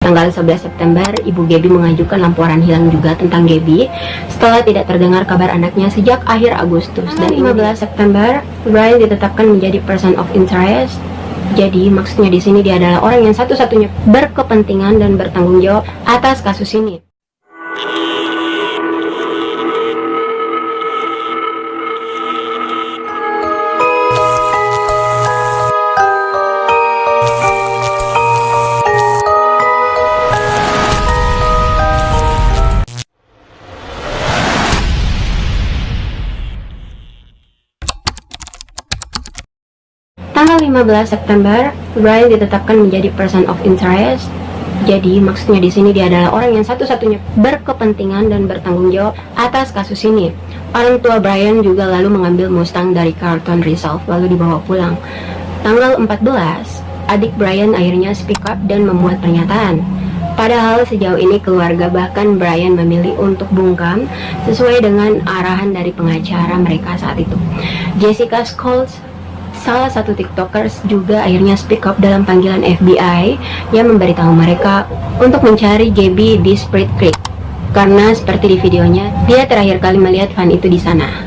Tanggal 11 September, ibu Gabby mengajukan laporan hilang juga tentang Gabby setelah tidak terdengar kabar anaknya sejak akhir Agustus. Dan 15 September, Brian ditetapkan menjadi person of interest. Jadi maksudnya di sini dia adalah orang yang satu-satunya berkepentingan dan bertanggung jawab atas kasus ini. Tanggal 15 September, Brian ditetapkan menjadi person of interest. Jadi maksudnya di sini dia adalah orang yang satu-satunya berkepentingan dan bertanggung jawab atas kasus ini. Orang tua Brian juga lalu mengambil Mustang dari Carlton Reserve lalu dibawa pulang. Tanggal 14, adik Brian akhirnya speak up dan membuat pernyataan. Padahal sejauh ini keluarga bahkan Brian memilih untuk bungkam sesuai dengan arahan dari pengacara mereka saat itu. Jessica Scholes, salah satu tiktokers, juga akhirnya speak up dalam panggilan FBI yang memberitahu mereka untuk mencari Gabby di Spruce Creek karena seperti di videonya dia terakhir kali melihat van itu di sana.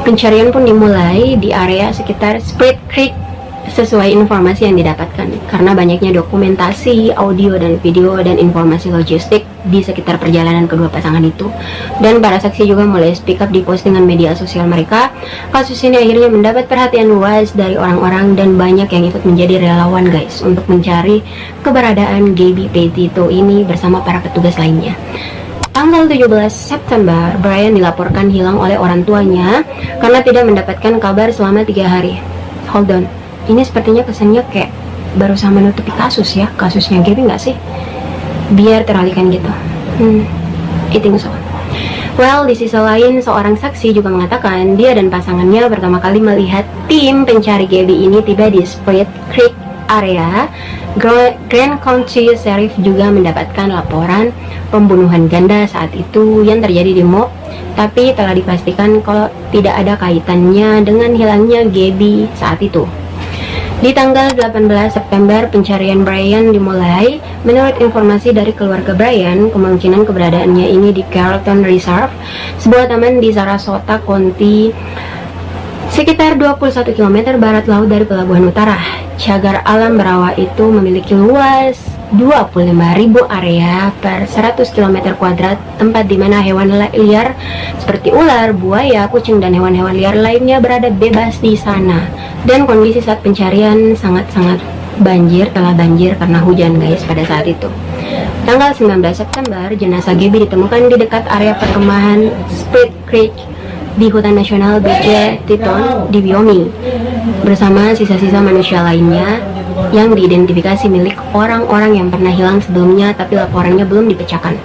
Pencarian pun dimulai di area sekitar Spruce Creek sesuai informasi yang didapatkan karena banyaknya dokumentasi, audio dan video dan informasi logistik di sekitar perjalanan kedua pasangan itu. Dan para saksi juga mulai speak up di postingan media sosial mereka. Kasus ini akhirnya mendapat perhatian luas dari orang-orang dan banyak yang ikut menjadi relawan guys untuk mencari keberadaan Gabby Petito ini bersama para petugas lainnya. Tanggal 17 September, Brian dilaporkan hilang oleh orang tuanya karena tidak mendapatkan kabar selama 3 hari. Hold on, ini sepertinya kesannya kayak berusaha menutupi kasus ya, kasusnya Gabby nggak sih? Biar teralihkan gitu. I think so. Well, di sisi lain, seorang saksi juga mengatakan dia dan pasangannya pertama kali melihat tim pencari Gabby ini tiba di Spruce Creek area. Grand County Sheriff juga mendapatkan laporan pembunuhan ganda saat itu yang terjadi di Moab, tapi telah dipastikan kalau tidak ada kaitannya dengan hilangnya Gabby saat itu. Di tanggal 18 September, pencarian Brian dimulai. Menurut informasi dari keluarga Brian, kemungkinan keberadaannya ini di Carlton Reserve, sebuah taman di Sarasota County, sekitar 21 km barat laut dari pelabuhan utara. Cagar alam Barawa itu memiliki luas 25.000 area per 100 km kuadrat, tempat di mana hewan liar seperti ular, buaya, kucing, dan hewan-hewan liar lainnya berada bebas di sana. Dan kondisi saat pencarian sangat-sangat banjir, telah banjir karena hujan guys pada saat itu. Tanggal 19 September, jenazah Gabby ditemukan di dekat area perkemahan Spruce Creek di Hutan Nasional B.J. Teton di Wyoming bersama sisa-sisa manusia lainnya yang diidentifikasi milik orang-orang yang pernah hilang sebelumnya tapi laporannya belum dipecahkan.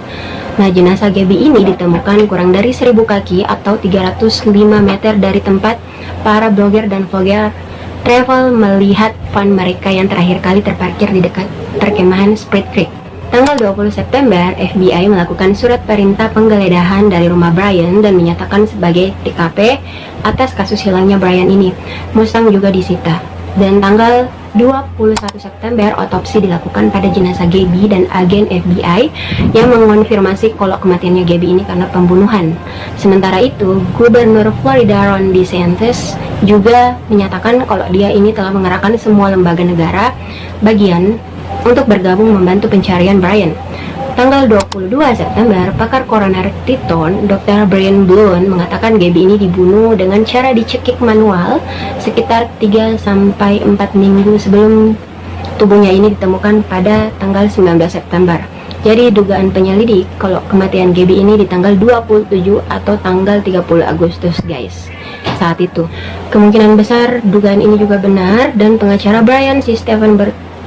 Nah, jenazah Gabby ini ditemukan kurang dari 1.000 kaki atau 305 meter dari tempat para blogger dan vlogger travel melihat van mereka yang terakhir kali terparkir di dekat perkemahan Spruce Creek. Tanggal 20 September, FBI melakukan surat perintah penggeledahan dari rumah Brian dan menyatakan sebagai TKP atas kasus hilangnya Brian ini. Mustang juga disita. Dan tanggal 21 September, otopsi dilakukan pada jenazah Gabby dan agen FBI yang mengonfirmasi kalau kematiannya Gabby ini karena pembunuhan. Sementara itu, Gubernur Florida Ron DeSantis juga menyatakan kalau dia ini telah mengerahkan semua lembaga negara bagian untuk bergabung membantu pencarian Brian. Tanggal 22 September, pakar koroner Teton, Dr. Brian Blown, mengatakan Gabby ini dibunuh dengan cara dicekik manual sekitar 3-4 minggu sebelum tubuhnya ini ditemukan pada tanggal 19 September. Jadi dugaan penyelidik kalau kematian Gabby ini di tanggal 27 atau tanggal 30 Agustus guys. Saat itu, kemungkinan besar dugaan ini juga benar dan pengacara Brian, si Stephen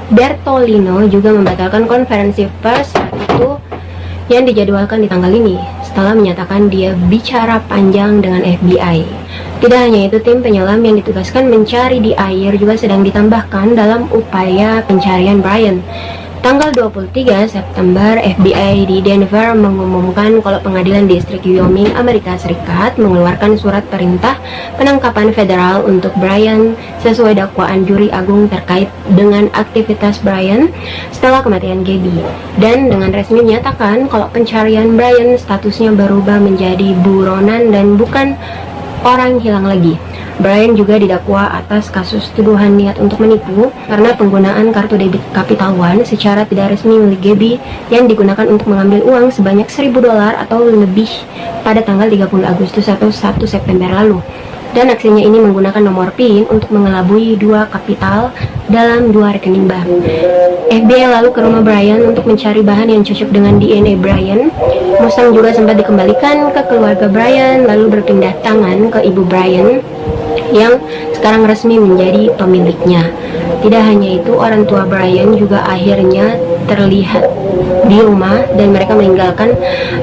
Bertolino, juga membatalkan konferensi pers saat itu yang dijadwalkan di tanggal ini setelah menyatakan dia bicara panjang dengan FBI. Tidak hanya itu, tim penyelam yang ditugaskan mencari di air juga sedang ditambahkan dalam upaya pencarian Brian. Tanggal 23 September, FBI di Denver mengumumkan kalau pengadilan distrik Wyoming, Amerika Serikat mengeluarkan surat perintah penangkapan federal untuk Brian sesuai dakwaan juri agung terkait dengan aktivitas Brian setelah kematian Gabby. Dan dengan resmi menyatakan kalau pencarian Brian statusnya berubah menjadi buronan dan bukan orang hilang lagi. Brian juga didakwa atas kasus tuduhan niat untuk menipu karena penggunaan kartu debit Capital One secara tidak resmi milik Gabby yang digunakan untuk mengambil uang sebanyak $1.000 atau lebih pada tanggal 30 Agustus atau 1 September lalu. Dan aksinya ini menggunakan nomor PIN untuk mengelabui 2 kapital dalam 2 rekening bank. FBI lalu ke rumah Brian untuk mencari bahan yang cocok dengan DNA Brian. Mustang juga sempat dikembalikan ke keluarga Brian lalu berpindah tangan ke ibu Brian yang sekarang resmi menjadi pemiliknya. Tidak hanya itu, orang tua Brian juga akhirnya terlihat di rumah dan mereka meninggalkan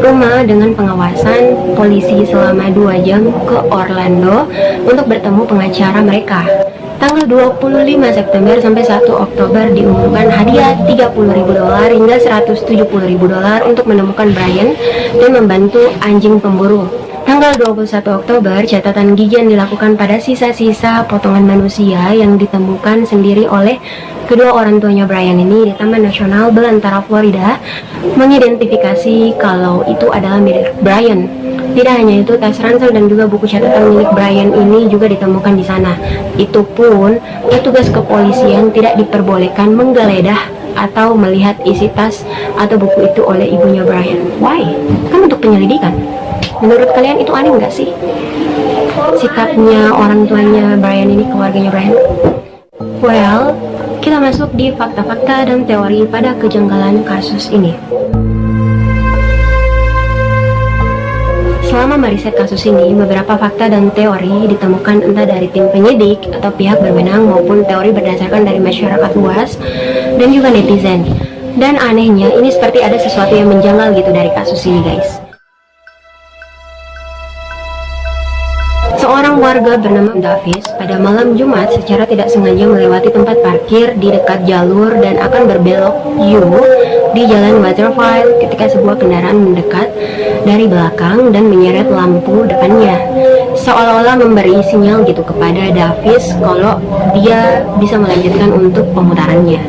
rumah dengan pengawasan polisi selama 2 jam ke Orlando untuk bertemu pengacara mereka. Tanggal 25 September sampai 1 Oktober diumumkan hadiah $30.000 hingga $170.000 untuk menemukan Brian dan membantu anjing pemburu. Tanggal 21 Oktober, catatan gigi yang dilakukan pada sisa-sisa potongan manusia yang ditemukan sendiri oleh kedua orang tuanya Brian ini di Taman Nasional Belantara, Florida, mengidentifikasi kalau itu adalah milik Brian. Tidak hanya itu, tas ransel dan juga buku catatan milik Brian ini juga ditemukan di sana. Itu pun, petugas kepolisian tidak diperbolehkan menggeledah atau melihat isi tas atau buku itu oleh ibunya Brian. Why? Kan untuk penyelidikan. Menurut kalian itu aneh nggak sih? Sikapnya orang tuanya Brian ini, keluarganya Brian? Well, kita masuk di fakta-fakta dan teori pada kejanggalan kasus ini. Selama meriset kasus ini, beberapa fakta dan teori ditemukan entah dari tim penyidik atau pihak berwenang maupun teori berdasarkan dari masyarakat luas dan juga netizen. Dan anehnya, ini seperti ada sesuatu yang menjanggal gitu dari kasus ini, guys. Seorang warga bernama Davis pada malam Jumat secara tidak sengaja melewati tempat parkir di dekat jalur dan akan berbelok U di jalan Waterfall ketika sebuah kendaraan mendekat dari belakang dan menyeret lampu depannya, seolah-olah memberi sinyal gitu kepada Davis kalau dia bisa melanjutkan untuk pemutarannya.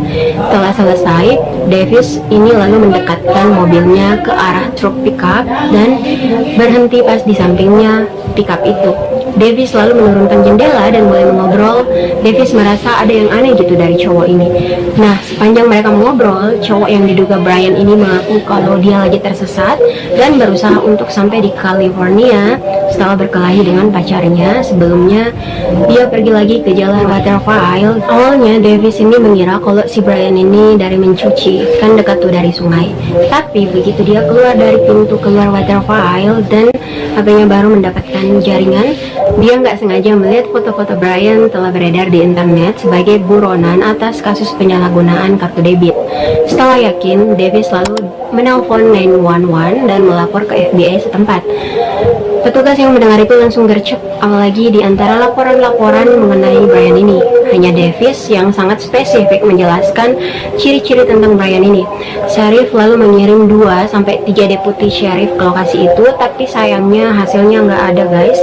Setelah selesai, Davis ini lalu mendekatkan mobilnya ke arah truk pickup dan berhenti pas di sampingnya pickup itu. Davis lalu menurunkan jendela dan mulai mengobrol. Davis merasa ada yang aneh gitu dari cowok ini. Nah, sepanjang mereka mengobrol, cowok yang diduga Brian ini mengaku kalau dia lagi tersesat dan berusaha untuk sampai di California setelah berkelahi dengan pacarnya. Sebelumnya, dia pergi lagi ke jalan Waterfall. Awalnya, Davis ini mengira kalau si Brian ini dari mencuci, kan dekat tuh dari sungai. Tapi begitu dia keluar dari pintu keluar Waterfall dan HP-nya baru mendapatkan jaringan, dia nggak sengaja melihat foto-foto Brian telah beredar di internet sebagai buronan atas kasus penyalahgunaan kartu debit. Setelah yakin, Davis lalu menelpon 911 dan melapor ke FBI setempat. Petugas yang mendengar itu langsung gercep, apalagi di antara laporan-laporan mengenai Brian ini. Hanya Davis yang sangat spesifik menjelaskan ciri-ciri tentang Brian ini. Sheriff lalu mengirim 2-3 deputi sheriff ke lokasi itu, tapi sayangnya hasilnya nggak ada, guys.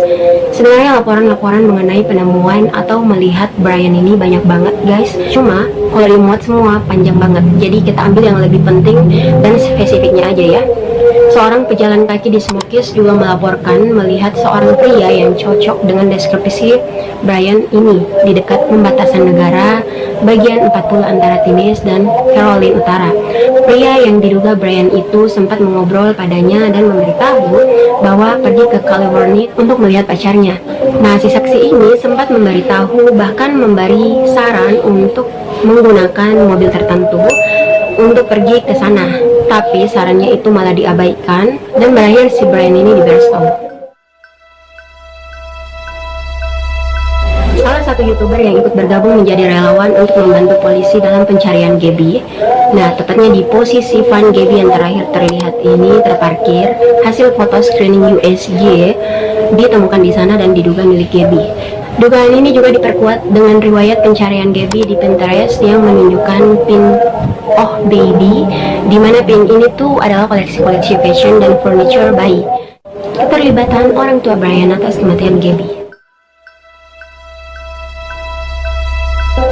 Sebenarnya laporan-laporan mengenai penemuan atau melihat Brian ini banyak banget, guys. Cuma kalau dimuat semua panjang banget. Jadi kita ambil yang lebih penting dan spesifiknya aja ya. Seorang pejalan kaki di Smokies juga melaporkan melihat seorang pria yang cocok dengan deskripsi Brian ini di dekat pembatasan negara bagian 40 antara Tennessee dan Caroline Utara. Pria yang diduga Brian itu sempat mengobrol padanya dan memberitahu bahwa pergi ke California untuk melihat pacarnya. Nah, si saksi ini sempat memberitahu bahkan memberi saran untuk menggunakan mobil tertentu untuk pergi ke sana. Tapi sarannya itu malah diabaikan dan berakhir si Brian ini di Barstow. Salah satu YouTuber yang ikut bergabung menjadi relawan untuk membantu polisi dalam pencarian Gabby. Nah, tepatnya di posisi van Gabby yang terakhir terlihat ini terparkir, hasil foto screening USG ditemukan di sana dan diduga milik Gabby. Dugaan ini juga diperkuat dengan riwayat pencarian Gabby di Pinterest yang menunjukkan pin Oh Baby, di mana pin ini tuh adalah koleksi-koleksi fashion dan furniture bayi. Keterlibatan orang tua Brian atas kematian Gabby.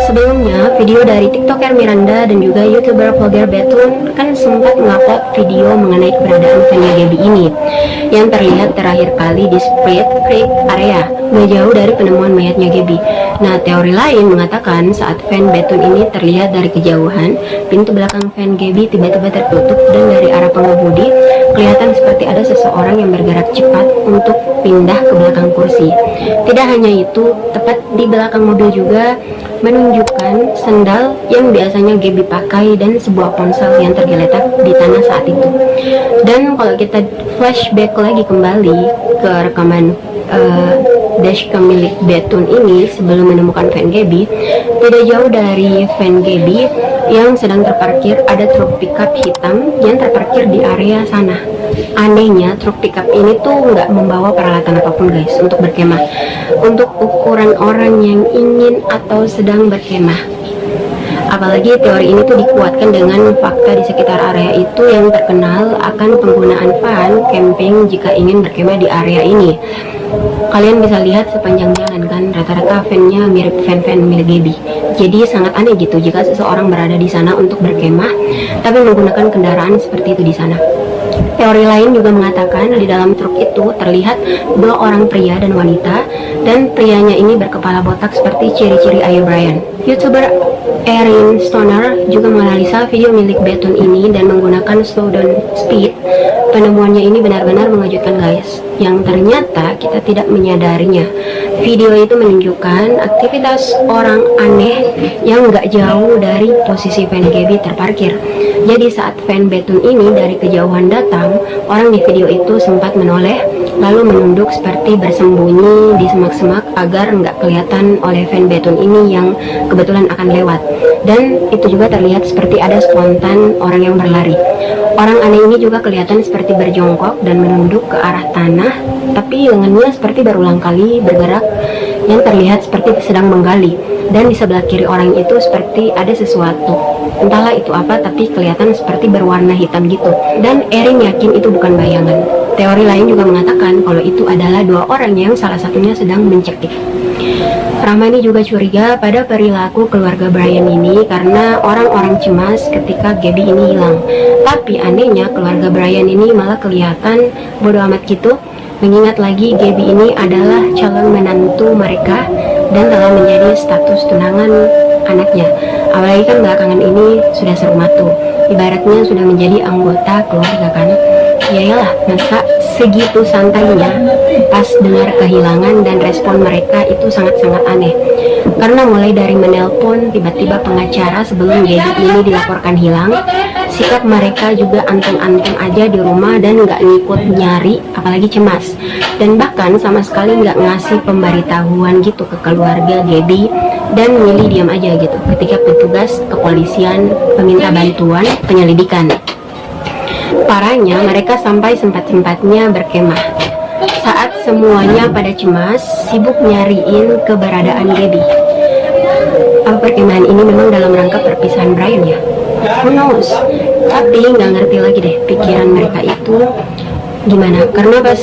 Sebelumnya, video dari TikToker Miranda dan juga YouTuber vlogger Betun kan sempat mengupload video mengenai keberadaan fannya Gabby ini yang terlihat terakhir kali di Spruce Creek area, nggak jauh dari penemuan mayatnya Gabby. Nah, teori lain mengatakan saat fan Betun ini terlihat dari kejauhan, pintu belakang fan Gabby tiba-tiba tertutup dan dari arah pengemudi kelihatan seperti ada seseorang yang bergerak cepat untuk pindah ke belakang kursi. Tidak hanya itu, tepat di belakang mobil juga menunjukkan sendal yang biasanya Gabby pakai dan sebuah ponsel yang tergeletak di tanah saat itu. Dan kalau kita flashback lagi kembali ke rekaman dashcam milik Betun ini sebelum menemukan van Gabby, tidak jauh dari van Gabby yang sedang terparkir ada truk pickup hitam yang terparkir di area sana. Anehnya truk pickup ini tuh nggak membawa peralatan apapun guys untuk berkemah, untuk ukuran orang yang ingin atau sedang berkemah. Apalagi teori ini tuh dikuatkan dengan fakta di sekitar area itu yang terkenal akan penggunaan van camping jika ingin berkemah di area ini. Kalian bisa lihat sepanjang jalan kan, rata-rata van-nya mirip van-van milik Gabby. Jadi sangat aneh gitu jika seseorang berada di sana untuk berkemah, tapi menggunakan kendaraan seperti itu di sana. Teori lain juga mengatakan di dalam truk itu terlihat dua orang pria dan wanita, dan prianya ini berkepala botak seperti ciri-ciri ayah Brian. YouTuber Erin Stoner juga menganalisa video milik Betun ini dan menggunakan slow down speed. Penemuannya ini benar-benar mengejutkan guys, yang ternyata kita tidak menyadarinya. Video itu menunjukkan aktivitas orang aneh yang nggak jauh dari posisi van Gabby terparkir. Jadi saat van Betun ini dari kejauhan datang, orang di video itu sempat menoleh lalu menunduk seperti bersembunyi di semak-semak agar nggak kelihatan oleh van Betun ini yang kebetulan akan lewat. Dan itu juga terlihat seperti ada spontan orang yang berlari. Orang aneh ini juga kelihatan seperti berjongkok dan menunduk ke arah tanah, tapi lengannya seperti berulang kali bergerak yang terlihat seperti sedang menggali. Dan di sebelah kiri orang itu seperti ada sesuatu, entahlah itu apa, tapi kelihatan seperti berwarna hitam gitu. Dan Erin yakin itu bukan bayangan. Teori lain juga mengatakan kalau itu adalah dua orang yang salah satunya sedang mencekik. Rahmani juga curiga pada perilaku keluarga Brian ini karena orang-orang cemas ketika Gabby ini hilang. Tapi anehnya keluarga Brian ini malah kelihatan bodoh amat gitu, mengingat lagi Gabby ini adalah calon menantu mereka dan telah menjadi status tunangan anaknya. Apalagi kan belakangan ini sudah serumatu, ibaratnya sudah menjadi anggota keluarga kan. Yaelah, masa segitu santainya pas dengar kehilangan, dan respon mereka itu sangat-sangat aneh. Karena mulai dari menelpon tiba-tiba pengacara sebelum Gabby ini dilaporkan hilang, sikap mereka juga antung-antung aja di rumah dan nggak ngikut nyari, apalagi cemas. Dan bahkan sama sekali nggak ngasih pemberitahuan gitu ke keluarga Gabby dan milih diam aja gitu ketika petugas kepolisian meminta bantuan penyelidikan. Parahnya mereka sampai sempat-sempatnya berkemah. Saat semuanya pada cemas, sibuk nyariin keberadaan Gabby. Apa perkemahan ini memang dalam rangka perpisahan Brian ya? Who knows? Tapi nggak ngerti lagi deh pikiran mereka itu gimana. Karena pas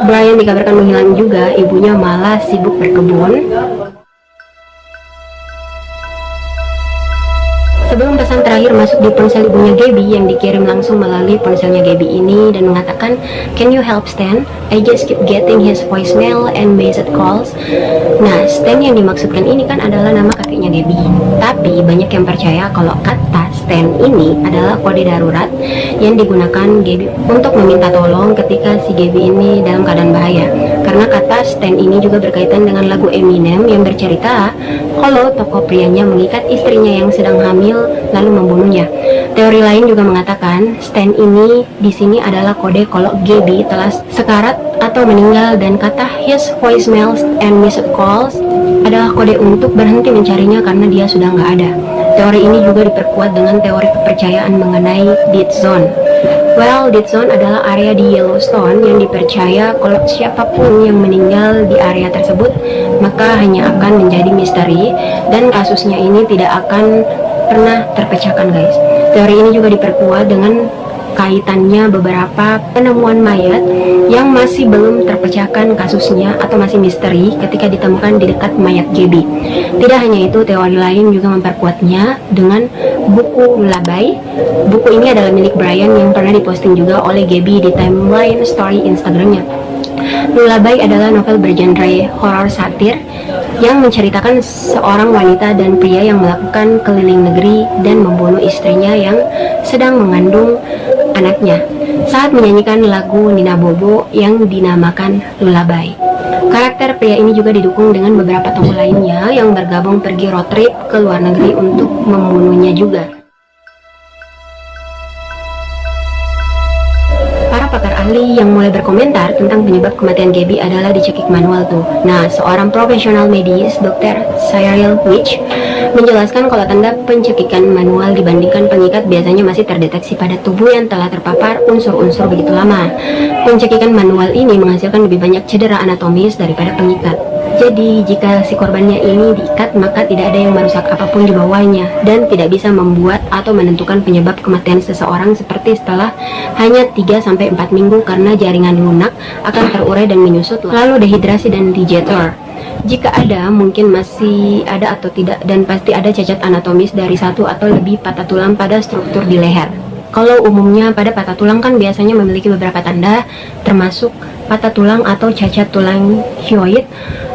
Brian dikabarkan menghilang juga, ibunya malah sibuk berkebun. Sebelum pesan terakhir masuk di ponsel ibunya Gabby yang dikirim langsung melalui ponselnya Gabby ini dan mengatakan, "Can you help Stan? I just keep getting his voicemail and message calls." Nah, Stan yang dimaksudkan ini kan adalah nama kakeknya Gabby. Tapi banyak yang percaya kalau kata Stan ini adalah kode darurat yang digunakan Gabby untuk meminta tolong ketika si Gabby ini dalam keadaan bahaya. Karena kata Stan ini juga berkaitan dengan lagu Eminem yang bercerita kalau tokoh prianya mengikat istrinya yang sedang hamil lalu membunuhnya. Teori lain juga mengatakan Stan ini di sini adalah kode kalau Gabby telah sekarat atau meninggal, dan kata his voicemails and missed calls adalah kode untuk berhenti mencarinya karena dia sudah nggak ada. Teori ini juga diperkuat dengan teori kepercayaan mengenai dead zone. Well, dead zone adalah area di Yellowstone yang dipercaya kalau siapapun yang meninggal di area tersebut maka hanya akan menjadi misteri dan kasusnya ini tidak akan pernah terpecahkan guys. Teori ini juga diperkuat dengan kaitannya beberapa penemuan mayat yang masih belum terpecahkan kasusnya atau masih misteri ketika ditemukan di dekat mayat Gabby. Tidak hanya itu, teori lain juga memperkuatnya dengan buku Lullaby. Buku ini adalah milik Brian yang pernah diposting juga oleh Gabby di timeline story Instagramnya. Lullaby adalah novel bergenre horor satir yang menceritakan seorang wanita dan pria yang melakukan keliling negeri dan membunuh istrinya yang sedang mengandung anaknya saat menyanyikan lagu Nina Bobo yang dinamakan Lullaby. Karakter pria ini juga didukung dengan beberapa tokoh lainnya yang bergabung pergi road trip ke luar negeri untuk membunuhnya juga. Para pakar ahli yang mulai berkomentar tentang penyebab kematian Gabby adalah dicekik manual tuh. Nah, seorang profesional medis, Dr. Cyril Witch, menjelaskan kalau tanda pencekikan manual dibandingkan pengikat biasanya masih terdeteksi pada tubuh yang telah terpapar unsur-unsur begitu lama. Pencekikan manual ini menghasilkan lebih banyak cedera anatomis daripada pengikat. Jadi, jika si korbannya ini diikat, maka tidak ada yang merusak apapun di bawahnya dan tidak bisa membuat atau menentukan penyebab kematian seseorang seperti setelah hanya 3-4 minggu karena jaringan lunak akan terurai dan menyusut, lalu dehidrasi dan dijetor. Jika ada, mungkin masih ada atau tidak, dan pasti ada cacat anatomis dari satu atau lebih patah tulang pada struktur di leher. Kalau umumnya pada patah tulang kan biasanya memiliki beberapa tanda, termasuk patah tulang atau cacat tulang hyoid,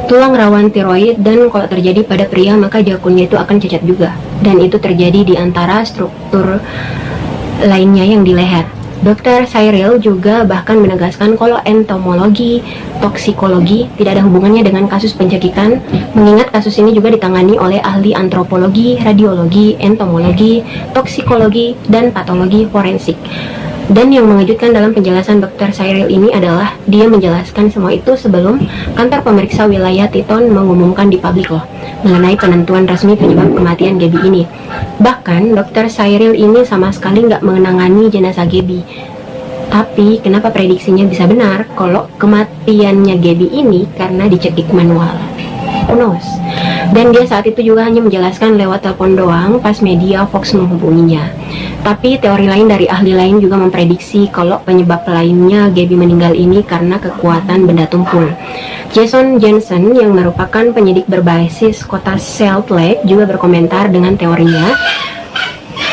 tulang rawan tiroid, dan kalau terjadi pada pria maka jakunnya itu akan cacat juga, dan itu terjadi di antara struktur lainnya yang di leher. Dr. Cyril juga bahkan menegaskan kalau entomologi, toksikologi tidak ada hubungannya dengan kasus pencekikan, mengingat kasus ini juga ditangani oleh ahli antropologi, radiologi, entomologi, toksikologi, dan patologi forensik. Dan yang mengejutkan dalam penjelasan Dr. Cyril ini adalah dia menjelaskan semua itu sebelum kantor pemeriksa wilayah Teton mengumumkan di publik loh mengenai penentuan resmi penyebab kematian Gabby ini. Bahkan Dr. Cyril ini sama sekali nggak mengenangani jenazah Gabby. Tapi kenapa prediksinya bisa benar kalau kematiannya Gabby ini karena dicekik manual? Who knows? Dan dia saat itu juga hanya menjelaskan lewat telepon doang pas media Fox menghubunginya. Tapi teori lain dari ahli lain juga memprediksi kalau penyebab lainnya Gabby meninggal ini karena kekuatan benda tumpul. Jason Jensen yang merupakan penyidik berbasis kota Salt Lake juga berkomentar dengan teorinya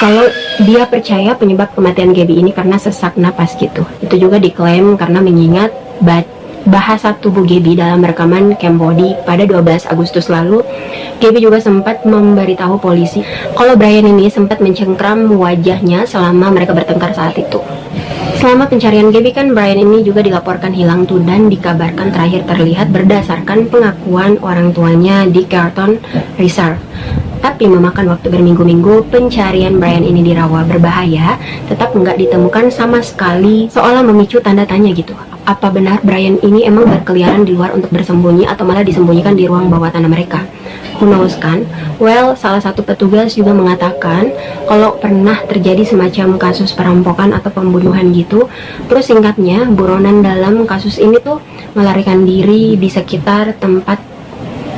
kalau dia percaya penyebab kematian Gabby ini karena sesak napas gitu. Itu juga diklaim karena mengingat bahasa tubuh Gabby dalam rekaman Cambody pada 12 Agustus lalu. Gabby juga sempat memberitahu polisi kalau Brian ini sempat mencengkram wajahnya selama mereka bertengkar saat itu. Selama pencarian Gabby kan Brian ini juga dilaporkan hilang tuh dan dikabarkan terakhir terlihat berdasarkan pengakuan orang tuanya di Carlton Reserve. Tapi memakan waktu berminggu-minggu pencarian Brian ini di rawa berbahaya, tetap nggak ditemukan sama sekali, seolah memicu tanda tanya gitu. Apa benar Brian ini emang berkeliaran di luar untuk bersembunyi atau malah disembunyikan di ruang bawah tanah mereka? Who knows kan? Well, salah satu petugas juga mengatakan kalau pernah terjadi semacam kasus perampokan atau pembunuhan gitu. Terus singkatnya, buronan dalam kasus ini tuh melarikan diri di sekitar tempat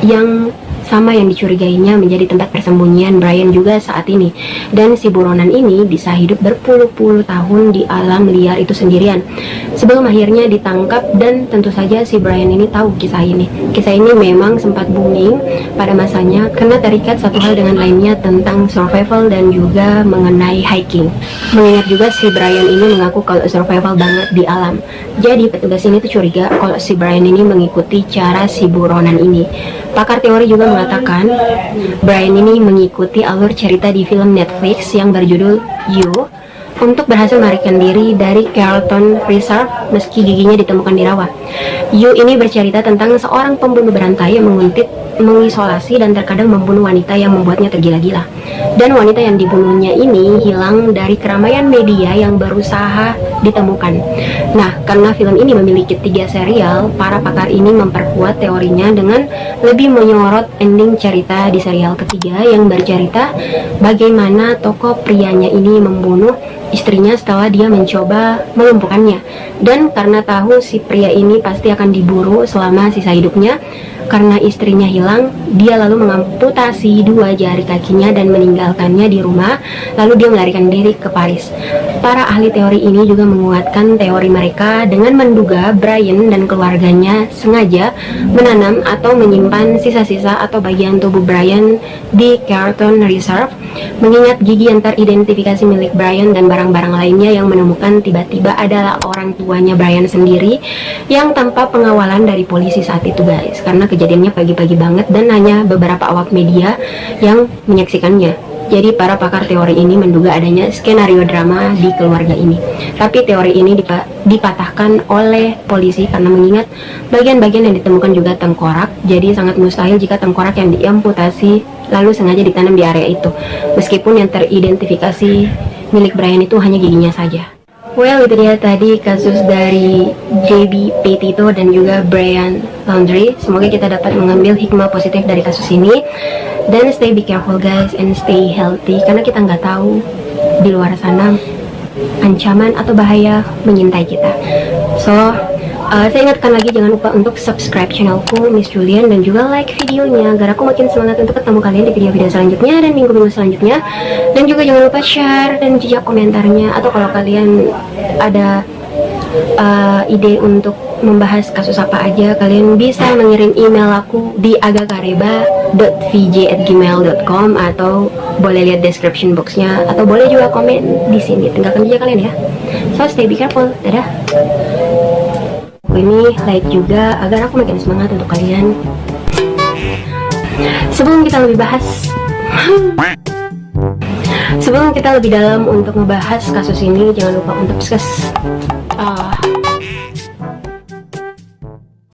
yang sama yang dicurigainya menjadi tempat persembunyian Brian juga saat ini. Dan si buronan ini bisa hidup berpuluh-puluh tahun di alam liar itu sendirian sebelum akhirnya ditangkap. Dan tentu saja si Brian ini tahu kisah ini. Kisah ini memang sempat booming pada masanya karena terikat satu hal dengan lainnya tentang survival dan juga mengenai hiking. Mengingat juga si Brian ini mengaku kalau survival banget di alam. Jadi petugas ini tuh curiga kalau si Brian ini mengikuti cara si buronan ini. Pakar teori juga mengatakan Brian ini mengikuti alur cerita di film Netflix yang berjudul You untuk berhasil melarikan diri dari Carlton Reserve meski giginya ditemukan di rawa. You ini bercerita tentang seorang pembunuh berantai yang menguntit, mengisolasi, dan terkadang membunuh wanita yang membuatnya tergila-gila. Dan wanita yang dibunuhnya ini hilang dari keramaian media yang berusaha ditemukan. Nah, karena film ini memiliki 3 serial, para pakar ini memperkuat teorinya dengan lebih menyorot ending cerita di serial ketiga yang bercerita bagaimana tokoh prianya ini membunuh istrinya setelah dia mencoba melumpuhkannya. Dan karena tahu si pria ini pasti akan diburu selama sisa hidupnya, Karena istrinya hilang, dia lalu mengamputasi 2 jari kakinya dan meninggalkannya di rumah, lalu dia melarikan diri ke Paris. Para ahli teori ini juga menguatkan teori mereka dengan menduga Brian dan keluarganya sengaja menanam atau menyimpan sisa-sisa atau bagian tubuh Brian di Carlton Reserve, mengingat gigi yang teridentifikasi milik Brian dan barang-barang lainnya yang menemukan tiba-tiba adalah orang tuanya Brian sendiri yang tanpa pengawalan dari polisi saat itu, guys. Karena kejadiannya pagi-pagi banget dan hanya beberapa awak media yang menyaksikannya. Jadi para pakar teori ini menduga adanya skenario drama di keluarga ini. Tapi teori ini dipatahkan oleh polisi karena mengingat bagian-bagian yang ditemukan juga tengkorak. Jadi sangat mustahil jika tengkorak yang diamputasi lalu sengaja ditanam di area itu. Meskipun yang teridentifikasi milik Brian itu hanya giginya saja. Well, itu dia tadi kasus dari JB Petito dan juga Brian Laundrie. Semoga kita dapat mengambil hikmah positif dari kasus ini. Dan stay be careful guys, and stay healthy. Karena kita nggak tahu di luar sana ancaman atau bahaya mengintai kita. So, saya ingatkan lagi jangan lupa untuk subscribe channelku Miss Julian dan juga like videonya agar aku makin semangat untuk ketemu kalian di video-video selanjutnya dan minggu-minggu selanjutnya. Dan juga jangan lupa share dan jejak komentarnya, atau kalau kalian ada ide untuk membahas kasus apa aja, kalian bisa mengirim email aku di agakareba.vj@gmail.com, atau boleh lihat description boxnya, atau boleh juga komen di sini. Tinggalkan jejak kalian ya. So stay be careful. Dadah. Ini like juga agar aku makin semangat untuk kalian. Sebelum kita lebih dalam untuk membahas kasus ini, jangan lupa untuk